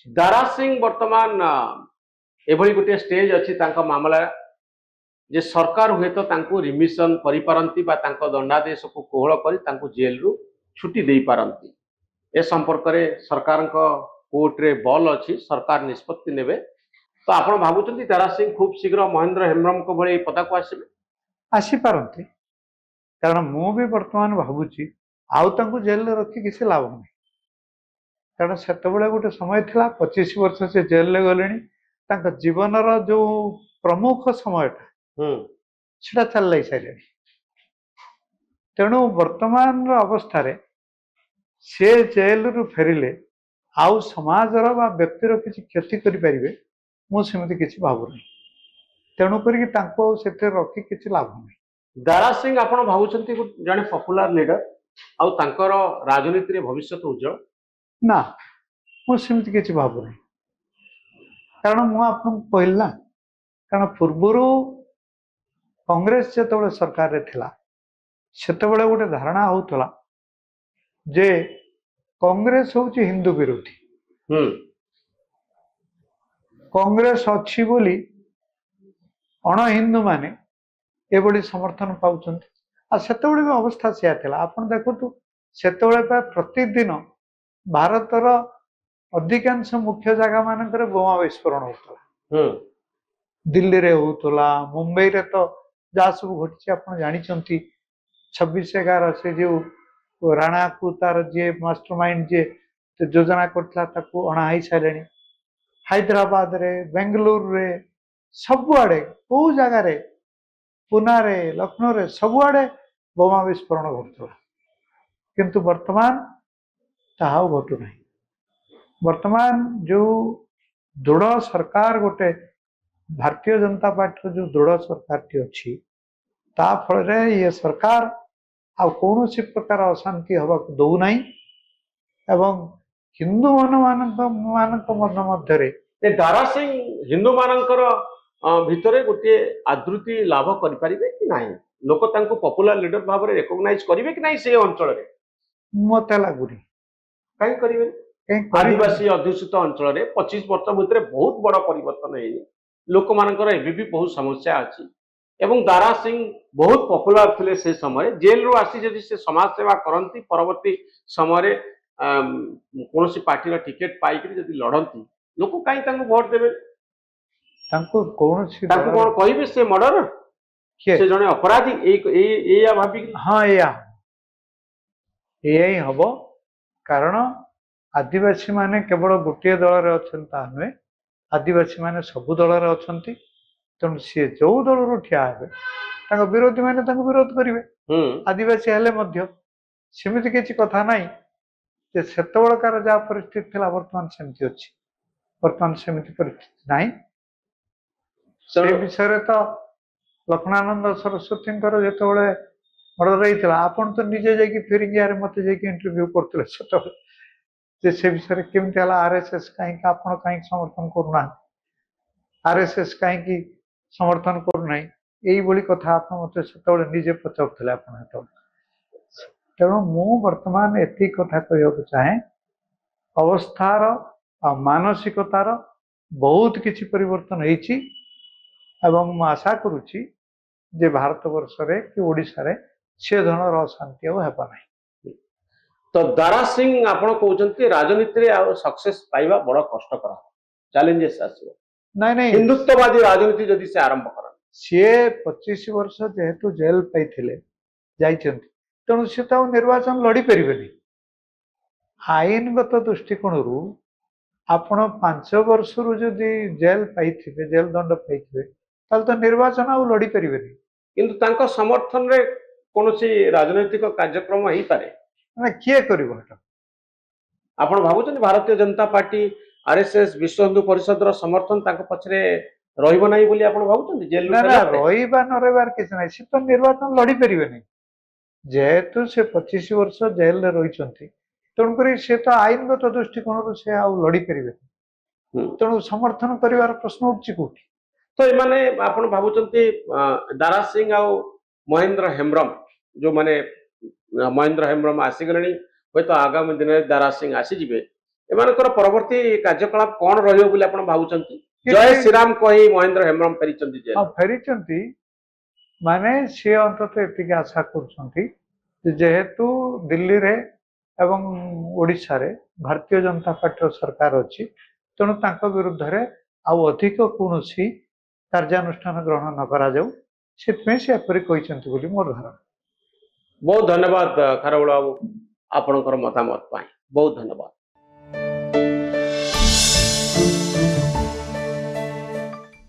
दारा सिंह वर्तमान एभली गोटे स्टेज अच्छी मामला जे सरकार हुए तो तांको रिमिशन करि पारंती बा तांको दंडादेश को कोहल करी जेल रु छुट्टी दे पारंती। ए संपर्क रे सरकार कोर्ट रे बल अच्छी सरकार निष्पत्ति नेबे। तो आपण भाबुचंती दारा सिंह खूब शीघ्र महेंद्र हेम्ब्रम को भली पदा को आसीबे आसी पारंती कारण मु भी वर्तमान भाबुची आउ तांको जेल रे रखी किसी लाभ नहीं कारण सेतबेले गोटे समय थिला 25 वर्ष से जेल ले गलेनी तांका जीवन रो जो प्रमुख समयटा सेटा चल लाई साइलेनी तेणु वर्तमान अवस्था रे से जेल रु फेरिले आउ समाज रो बा व्यक्ति रो किसी क्षति करि परिबे मु सेमति किसी भाबु नहीं तेणु करी तांको सेते रखी किसी लाभ नहीं। दारा सिंह आपण भाबुचंती जने पॉपुलर लीडर आउ तांकर राजनीति रे भविष्य उज्जवल ना मु सेमति किसी भाबु नहीं कारण मु आपन कहला कारण पूर्वरु कांग्रेस जेतबेले सरकार रे थिला सेतबेले गोटे धारणा होतला जे कांग्रेस होची हिंदू विरोधी कांग्रेस अच्छी बोली अण हिंदू माने एबडी समर्थन पाउछंती आ सेतबेले भी अवस्था सिया थिला आपण देखतु सेतबेले प्रतिदिन भारतर अधिकांश मुख्य जगह मानकर बोमा विस्फोरण होतला दिल्ली रे होतला मुंबई रे तो जा सब घटी आपण जानिचंती 26/11 से जो राणा को तार जे मास्टरमाइंड जे योजना करथला ताको अणा हाई साइलेनी हैदराबाद रे बेंगलुरु रे सबुआड़े को जगह रे पुना रे लखनऊ रे सबुआड़े बोमा विस्फोरण घटुला किंतु वर्तमान ताहा घटु नहीं वर्तमान जो दृढ़ सरकार गोटे भारतीय जनता पार्टी जो दृढ़ सरकार टी अच्छी ता फल ये सरकार आ कौन सी प्रकार अशांति हवा को दौ नहीं एवं हिंदू मन मध्य दारा सिंह हिंदू मानकर भितरे गोटे आदृति लाभ करि परिबे कि नाही लोक तांको पॉपुलर लीडर भाव रे रिकॉग्नाइज करिवे कि नाही से अंचल रे मते लागुनी काई करिवे आदिवासी अध्युषित अंचल रे 25 वर्ष भितरे बहुत बड़ परिवर्तन हेनी लोक मानकर एबी भी बहुत समस्या अछि एवं दारा सिंह बहुत पॉपुलर थिले से समय जेल रु आसी जदि से समाज सेवा करंती परवर्ती समय कौन सी पार्टी रा टिकट पाई कि जदि लड़ती लोक काई तांको वोट देबे तांको कौन सी तांको कोन कहिबे से मर्डर से जने अपराधी ए या भाबी हां ए हबो कारण आदिवासी माने केवल गोटे दल रे अछन ता नुए आदिवासी माने सब दल रे अछंती तेणु सी जो दल रु ठिया हेबे तांको विरोधी माने तांको विरोध करिवे आदिवासी हेले मध्य सेमिति किछि कथा नाही जे सेतबळकार जा परिस्थिति थिला वर्तमान सेमिति अछि वर्तमान सेमिति परिस्थिति नाही से विषय तो लक्ष्मणानंद सरस्वती जेतबळे मर्डर रही आपन तो निजे जाकि फिरिंगिया रे मते जाकि इंटरव्यू करथिले सेतबळे से विषय केमति हला आरएसएस काई का आपण काई समर्थन करू ना आरएसएस काई की समर्थन करू नाही एई बोली कथा आपण मते सेतबळे निजे पचाउथिले आपण हेतबळे तेणु मु वर्तमान एति कथा कहयक चाहे अवस्थार मानसिकतार बहुत किछि परिवर्तन होईछि एवं मु आशा करूछि जे भारत वर्ष रे कि ओडिसा रे से धৰণৰ अशांति अब हेबा नाही। तो दारा सिंह आपण कहउचंती राजनीति रे आ सक्सेस पाइबा बड़ कष्टकर चैलेंजेस आसीबो नहीं नहीं हिंदुत्ववादी राजनीति जदि से आरंभ करन से 25 वर्ष जेहेतु जेल पाइथिले जाइछंती तेणु से तो निर्वाचन लड़ी परिबेनी आईनगत दृष्टिकोण रु आपण 5 वर्ष रु जदि जेल पाइथिबे जेल दंड पाइथिबे ताल तो निर्वाचन आ लड़ी परिबेनी किंतु तांको समर्थन रे कोनोसी राजनैतिक कार्यक्रम हेई पारे ना किए करिवो हटा आपण भाबुचंती भारतीय जनता पार्टी आरएसएस विश्व हिंदू परिषद रो समर्थन तांको पछरे रहिबो नाही बोली आपण भाबुचंती जेल ना रहिबा न रहिबार किछ नाही से तो निर्वाचन लड़ी परिबेनी जेहेतु से 25 वर्ष जेल रे रहिचंती तेणुकरी से तो आईनगत दृष्टिकोण से आ लड़ी परिबे तेणु समर्थन करिवार प्रश्न उठछि कोठी तो एमाने आपण भाबुचंती दारा सिंह आ महेंद्र हेम्ब्रम जो माने महेंद्र हेम्ब्रम आसी गलेनी होय तो आगामी दिन दारा सिंह आसी जिबे ଏମାନଙ୍କର ପରବର୍ତ୍ତୀ କାର୍ଯ୍ୟକଳାପ କଣ ରହିବ ବୋଲି ଆପଣ ଭାବୁଛନ୍ତି? ଜୟ କିଛି- ଶ୍ରୀରାମ କହି ମହେନ୍ଦ୍ର ହେମ୍ରମ ଫେରିଛନ୍ତି ଜେଲ। ଆଉ ଫେରିଛନ୍ତି ମାନେ ସିଏ ଅନ୍ତତଃ ଏତିକି ଆଶା କରୁଛନ୍ତି ଯେ ଯେହେତୁ ଦିଲ୍ଲୀରେ ଏବଂ ଓଡ଼ିଶାରେ ଭାରତୀୟ ଜନତା ପାର୍ଟିର ସରକାର ଅଛି, ତେଣୁ ତାଙ୍କ ବିରୁଦ୍ଧରେ ଆଉ ଅଧିକ କୌଣସି କାର୍ଯ୍ୟାନୁଷ୍ଠାନ ଗ୍ରହଣ ନ କରାଯାଉ, ସେଥିପାଇଁ ସେ ଏପରି କହିଛନ୍ତି ବୋଲି ମୋର ଧାରଣା। ବହୁତ ଧନ୍ୟବାଦ ଖାରବେଳ ବାବୁ ଆପଣଙ୍କର ମତାମତ ପାଇଁ ବହୁତ ଧନ୍ୟବାଦ।